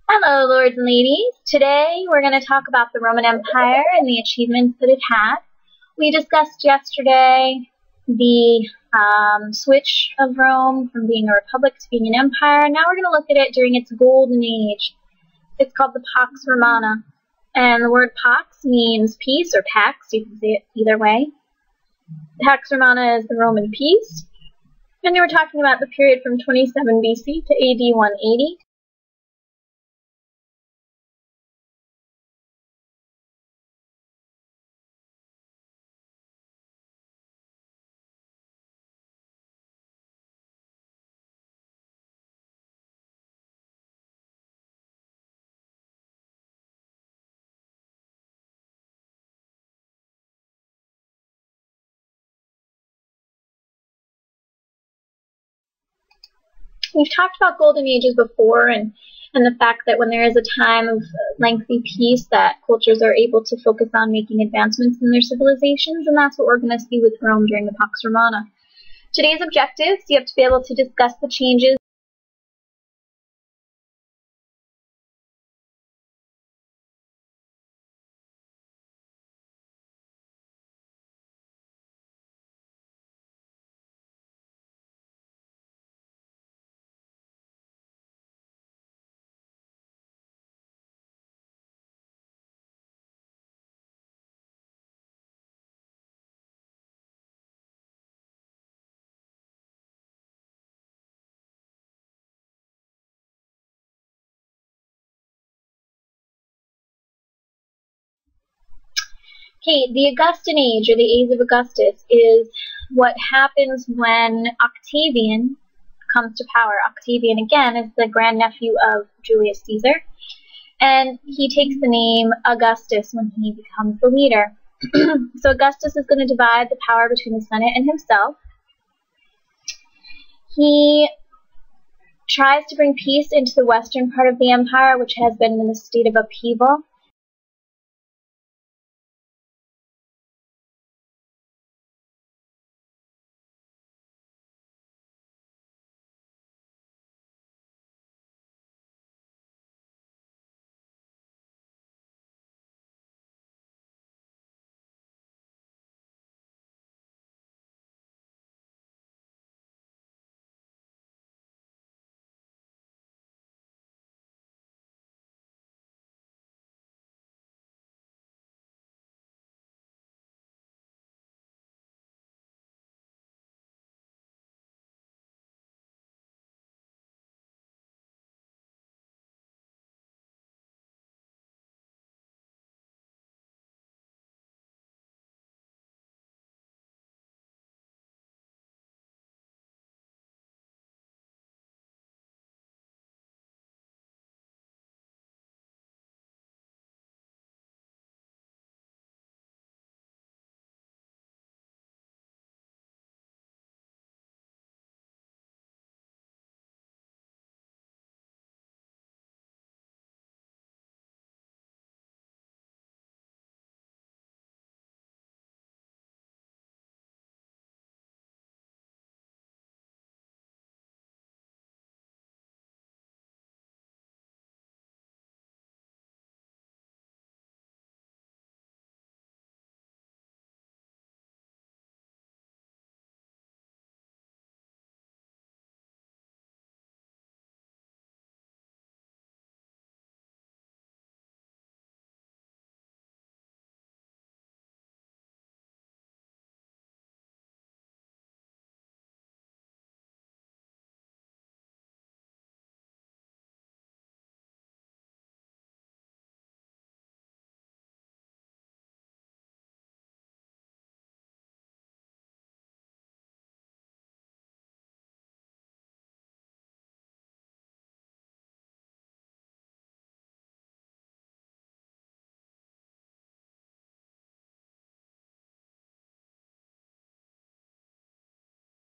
Hello, lords and ladies. Today we're going to talk about the Roman Empire and the achievements that it had. We discussed yesterday the switch of Rome from being a republic to being an empire. Now we're going to look at it during its golden age. It's called the Pax Romana. And the word Pax means peace, or Pax, you can say it either way. Pax Romana is the Roman peace. And we're talking about the period from 27 BC to AD 180. We've talked about golden ages before and the fact that when there is a time of lengthy peace that cultures are able to focus on making advancements in their civilizations, and that's what we're going to see with Rome during the Pax Romana. Today's objectives, you have to be able to discuss the changes Okay, the Augustan age, or the age of Augustus, is what happens when Octavian comes to power. Octavian, again, is the grandnephew of Julius Caesar, and he takes the name Augustus when he becomes the leader. So Augustus is going to divide the power between the Senate and himself. He tries to bring peace into the western part of the empire, which has been in a state of upheaval.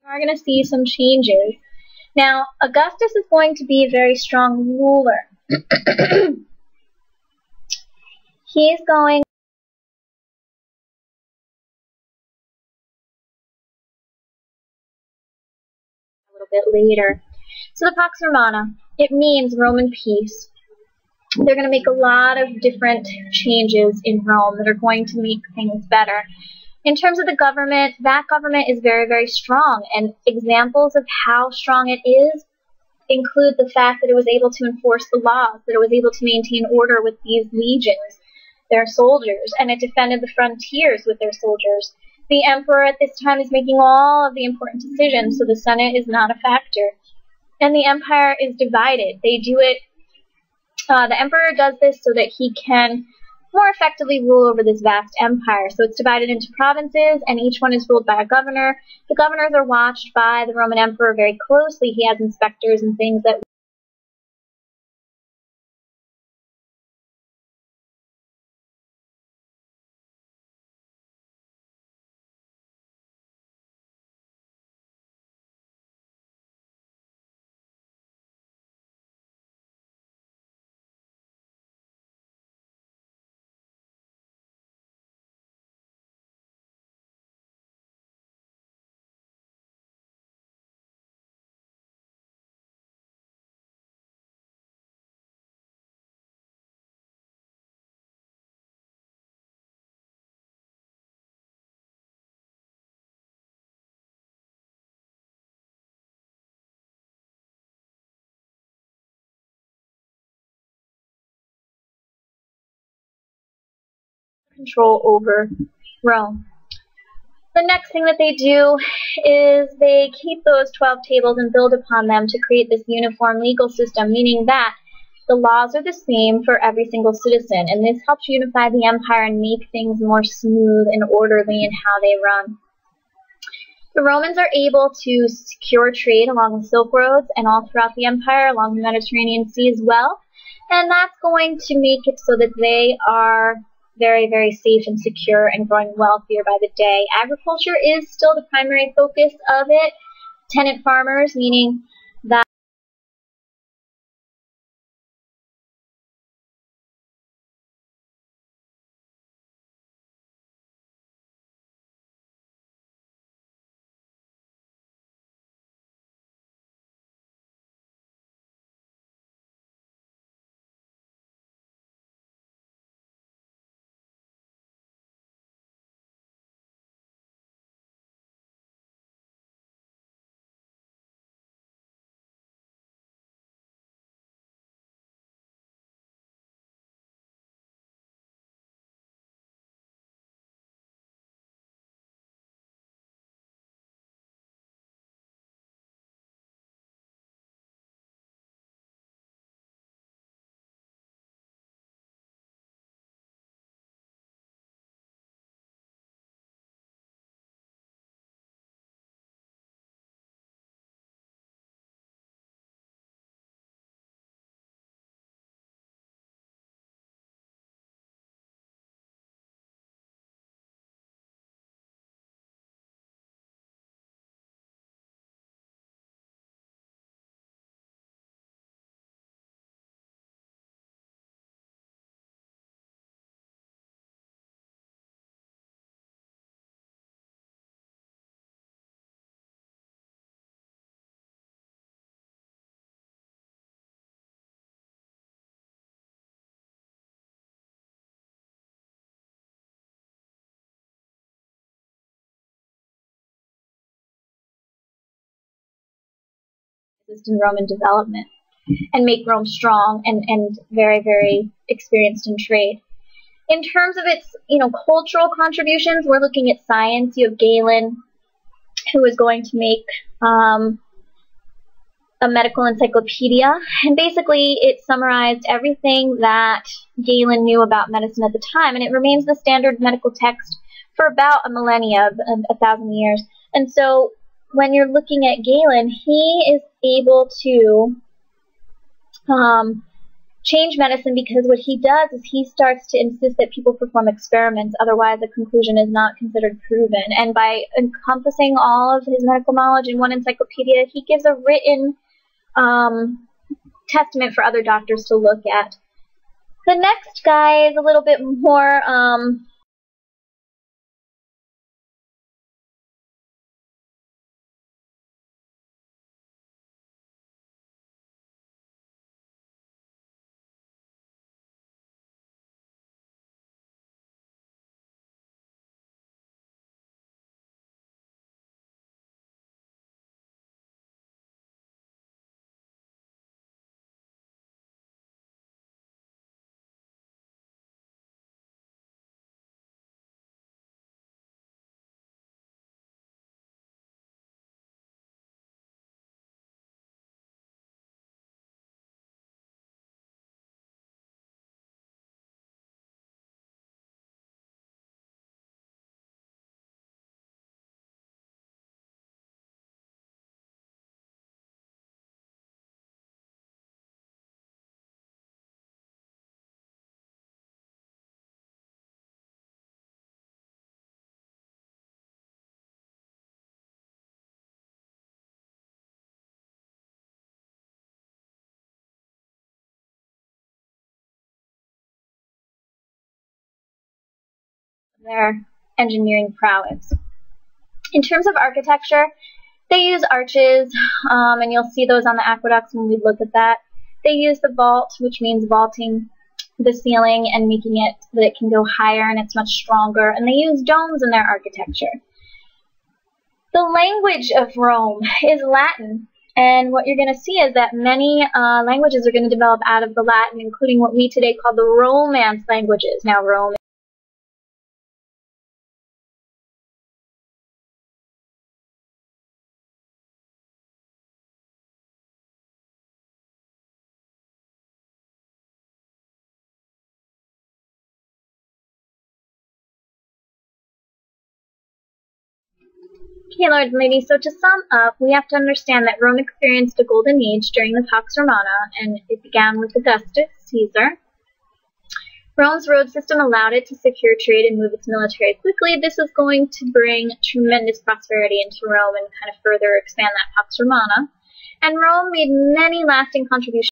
We're going to see some changes. Now, Augustus is going to be a very strong ruler. He's going a little bit later. So the Pax Romana, it means Roman peace. They're going to make a lot of different changes in Rome that are going to make things better. In terms of the government, that government is very, very strong, and examples of how strong it is include the fact that it was able to enforce the laws, that it was able to maintain order with these legions, their soldiers, and it defended the frontiers with their soldiers. The emperor at this time is making all of the important decisions, so the Senate is not a factor. And the empire is divided. They do it, the emperor does this so that he can more effectively rule over this vast empire. So it's divided into provinces, and each one is ruled by a governor. The governors are watched by the Roman emperor very closely. He has inspectors and things that control over Rome. The next thing that they do is they keep those 12 tables and build upon them to create this uniform legal system, meaning that the laws are the same for every single citizen, and this helps unify the empire and make things more smooth and orderly in how they run. The Romans are able to secure trade along the Silk Roads and all throughout the empire, along the Mediterranean Sea as well, and that's going to make it so that they are very, very safe and secure and growing wealthier by the day. Agriculture is still the primary focus of it. Tenant farmers, meaning that assist in Roman development and make Rome strong and very, very experienced in trade. In terms of its, cultural contributions, we're looking at science. You have Galen, who is going to make a medical encyclopedia, and basically it summarized everything that Galen knew about medicine at the time, and it remains the standard medical text for about a millennia, 1,000 years. And so when you're looking at Galen, he is able to change medicine, because what he does is he starts to insist that people perform experiments, otherwise a conclusion is not considered proven. And by encompassing all of his medical knowledge in one encyclopedia, he gives a written testament for other doctors to look at. The next guy is a little bit more their engineering prowess. In terms of architecture, they use arches, and you'll see those on the aqueducts when we look at that. They use the vault, which means vaulting the ceiling and making it so that it can go higher and it's much stronger, and they use domes in their architecture. The language of Rome is Latin, and what you're going to see is that many languages are going to develop out of the Latin, including what we today call the Romance languages. Now, Rome Okay, lords and ladies, so to sum up, we have to understand that Rome experienced a golden age during the Pax Romana, and it began with Augustus Caesar. Rome's road system allowed it to secure trade and move its military quickly. This is going to bring tremendous prosperity into Rome and kind of further expand that Pax Romana. And Rome made many lasting contributions